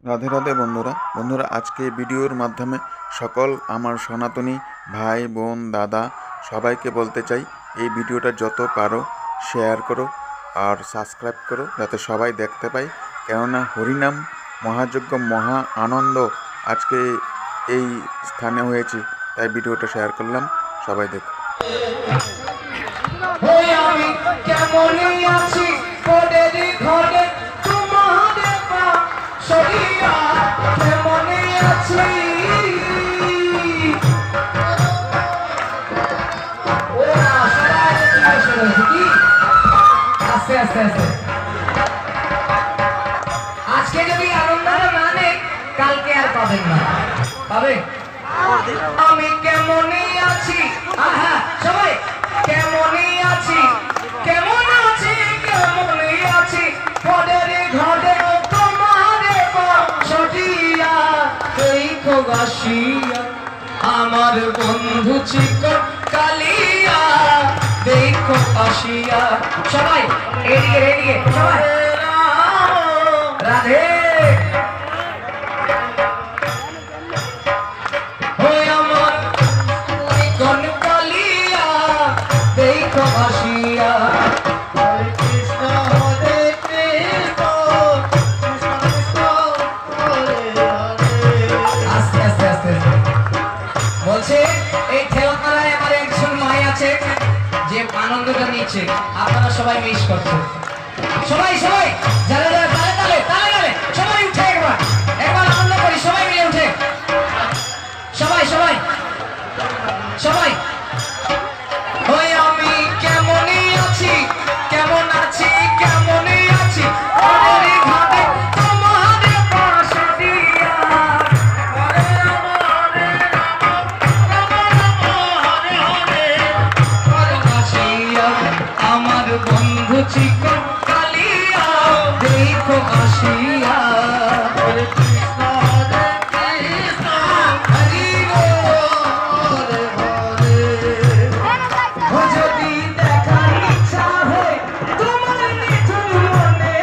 রাধে রাধে বন্ধুরা আজকে ভিডিওর মাধ্যমে সকল আমার সনাতনী ভাই বোন দাদা সবাইকে বলতে চাই, এই ভিডিওটা যত পারো শেয়ার করো আর সাবস্ক্রাইব করো যাতে সবাই দেখতে পায়। কেননা হরিনাম মহাযজ্ঞ মহা আনন্দ আজকে এই স্থানে হয়েছে, তাই ভিডিওটা শেয়ার করলাম, সবাই দেখো। আজকে যদি আনন্দ না নেই কালকে আর পাবেন না, পাবে। আমি কেমনই আছি, সবাই কেমনই আছি, কেমন আছি, কেমনই আছি, পদের ঘরে তোমারে সটিয়া দেখো গাছিয়া আমার বন্ধু চিকন কালিয়া দেখো আসিয়া। সবাই এদিকে এদিকে সবাই রাধে আমার চিকন কালিয়া দেখো আসিয়া। বলছে এই খেলাধুলায় আমার একজন মাই আছে যে আনন্দটা নিচ্ছে, আপনারা সবাই মিস করছেন। সবাই সবাই যারা যারা তালে তালে তালে তালে সবাই উঠে একবার একবার আনন্দ করি, সবাই মিলে উঠে সবাই সবাই সবাই। ওই আমি কেমনই আছি, কেমন আছি, কেমনই আছি, আমার বন্ধু চিকন কালিয়া দেখো আসিয়া। যদি দেখার ইচ্ছা হয় তোমার নিঠুর মনে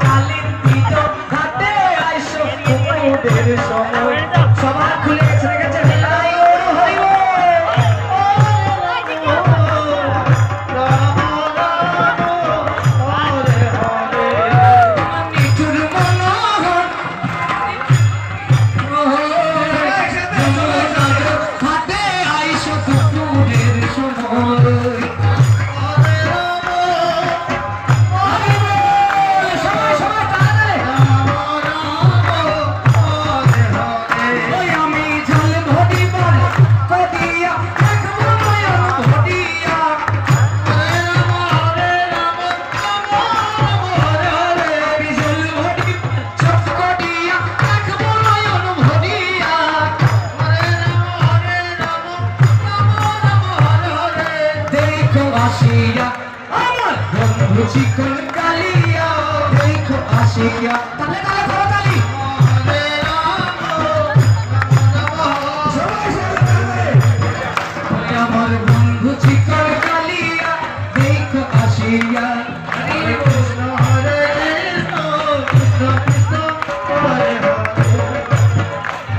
কালীন পিঠ হাতে আইসো কুকুরের সময়। সবার খুলে গেছে গেছে আমার বন্ধু চিকন কালিয়া দেখো আসিয়া। তালে তালে করো তালি। আমার বন্ধু চিকন কালিয়া দেখো আসিয়া। হরে কৃষ্ণ হরে কৃষ্ণ কৃষ্ণ কৃষ্ণ হরে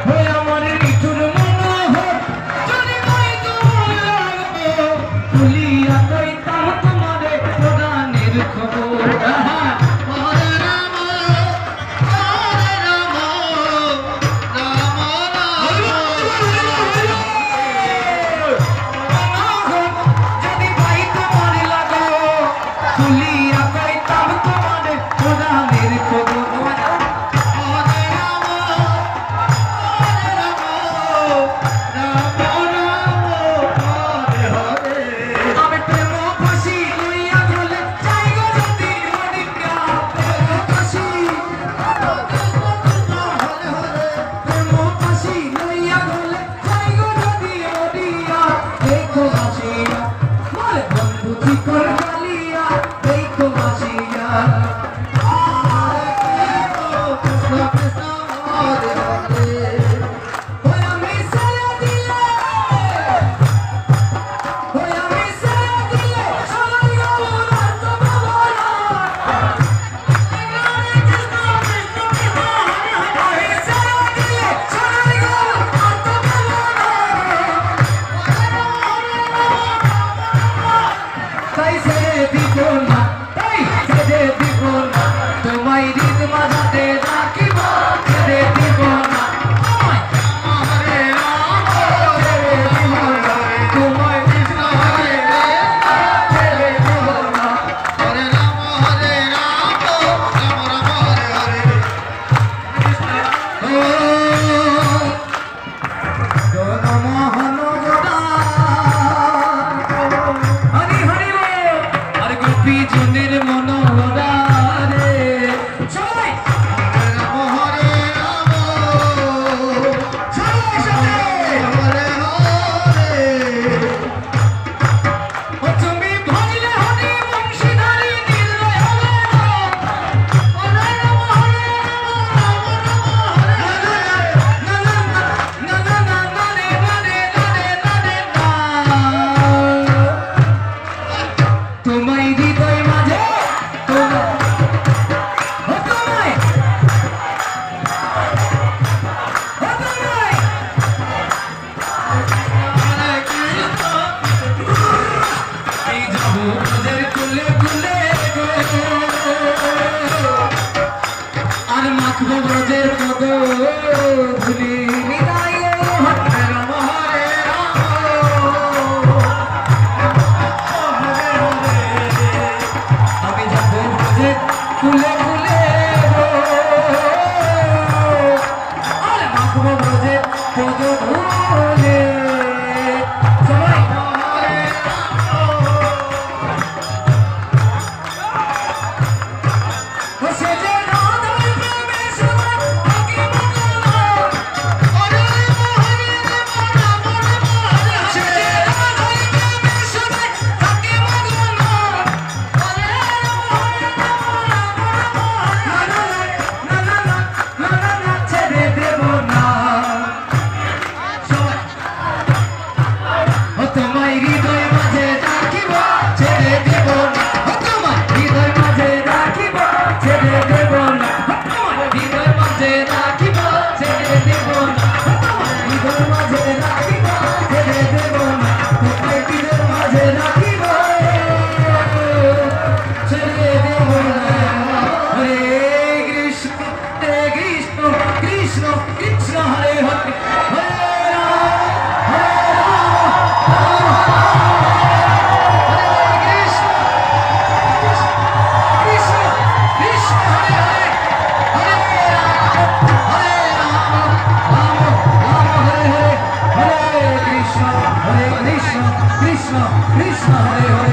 হরে। আমার নিঠুর মনোহর যদি কই তোমার তুলিয়া কইতাম তোমারে প্রদানের খবর। হরে রাম হরে রাম রাম যদি ভাই তোমার লাগো তুলিয়া কইতাম তোমারে প্রদানের খবর। গীত বাজাতে রাখিব ছেড়ে দিব না তোমায় হরে রাম ছেড়ে দিব না তোমায় কৃষ্ণ হরে রাম ছেড়ে দিব না হরে রাম রাম রাম হরে হরে ও জনমোহন হরি হরি আর গোপী জনের মনোহরে সবাই রাম হরে রাম সবাই সবাই হরে হরে ও তুমি ভজলে হরি বংশীধারী নির্লয় ও রাম হরে না না না না না না রে না রে না রে না রে না তোমায় হৃদয় মাঝে তোমায় ও তোমায় ও তোমায় হরে কৃষ্ণ এই যাবো ওদের কুলে কুলে গো আর মাখবো ব্রজের পদ ধুলি নিতাই হরে রাম হরে রাম আমি যাবো ব্রজের কুলে কুলে গো আর মাখবো ব্রজের পদ ধুলি সবাই ও সে যে রাধার প্রেমে সবাই থাকে মগ্ন হরে হরে রাম হরে সে যে রাধার প্রেমে সবাই থাকে মগ্ন হরে না না না না না না ছেড়ে দেব না সবাই ও তোমায় হৃদয় মাঝে রাখিব ছেড়ে দেব না ও তোমায় হৃদয় মাঝে রাখিব ছেড়ে দেব না ও তোমায় হৃদয় মাঝে রাখিব ছেড়ে দেব না ও তোমায় হৃদয় মাঝে রাখিব ছেড়ে দেব না তোমায় হৃদয় মাঝে রাখিব ছেড়ে দেব না হরে কৃষ্ণ কৃষ্ণ কৃষ্ণ কৃষ্ণ হরে হরে হরে রাম কৃষ্ণ কৃষ্ণ কৃষ্ণ হরে হরে হরে রাম রাম হরে হরে হরে কৃষ্ণ কৃষ্ণ কৃষ্ণ কৃষ্ণ হরে হরে